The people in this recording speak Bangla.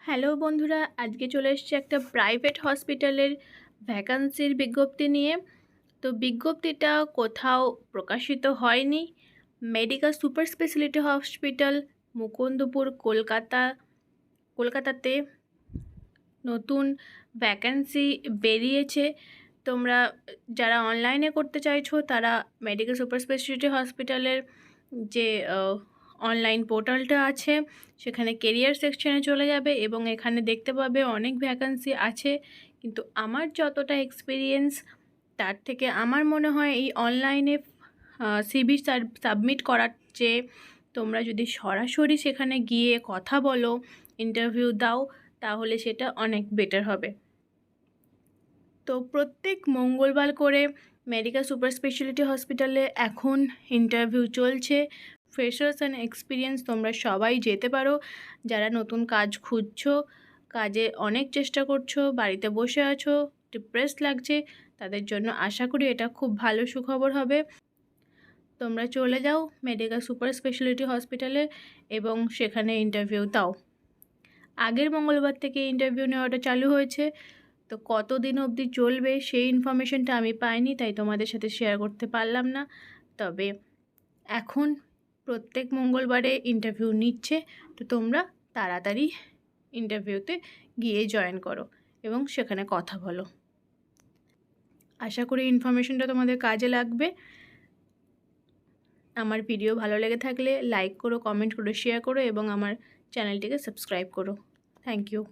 হ্যালো বন্ধুরা, আজকে চলে এসেছি একটা প্রাইভেট হসপিটালের ভ্যাকান্সির বিজ্ঞপ্তি নিয়ে। তো বিজ্ঞপ্তিটা কোথাও প্রকাশিত হয়নি। Medical super speciality hospital Mukundapur কলকাতাতে নতুন ভ্যাকান্সি বেরিয়েছে। তোমরা যারা অনলাইনে করতে চাইছো তারা মেডিকেল সুপার স্পেশালিটি হসপিটালের যে অনলাইন পোর্টালটা আছে সেখানে কেরিয়ার সেকশনে চলে যাবে এবং এখানে দেখতে পাবে অনেক ভ্যাকান্সি আছে। কিন্তু আমার যতটা এক্সপিরিয়েন্স তার থেকে আমার মনে হয় এই অনলাইনে সিভি সাবমিট করার চেয়ে তোমরা যদি সরাসরি সেখানে গিয়ে কথা বলো, ইন্টারভিউ দাও, তাহলে সেটা অনেক বেটার হবে। তো প্রত্যেক মঙ্গলবার করে মেডিকেল সুপার স্পেশালিটি হসপিটালে এখন ইন্টারভিউ চলছে। ফ্রেশার্স অ্যান্ড এক্সপিরিয়েন্স তোমরা সবাই যেতে পারো। যারা নতুন কাজ খুঁজছো, কাজে অনেক চেষ্টা করছো, বাড়িতে বসে আছো, ডিপ্রেসড লাগছে, তাদের জন্য আশা করি এটা খুব ভালো সুখবর হবে। তোমরা চলে যাও মেডিকেল সুপার স্পেশালিটি হসপিটালে এবং সেখানে ইন্টারভিউ দাও। আগের মঙ্গলবার থেকে ইন্টারভিউ নেওয়াটা চালু হয়েছে। তো কতদিন অবধি চলবে সেই ইনফরমেশনটা আমি পাইনি, তাই তোমাদের সাথে শেয়ার করতে পারলাম না। তবে এখন প্রত্যেক মঙ্গলবারে ইন্টারভিউ নিচ্ছে, তো তোমরা তাড়াতাড়ি ইন্টারভিউতে গিয়ে জয়েন করো এবং সেখানে কথা বলো। আশা করি ইনফরমেশনটা তোমাদের কাজে লাগবে। আমার ভিডিও ভালো লেগে থাকলে লাইক করো, কমেন্ট করো, শেয়ার করো এবং আমার চ্যানেলটিকে সাবস্ক্রাইব করো। Thank you.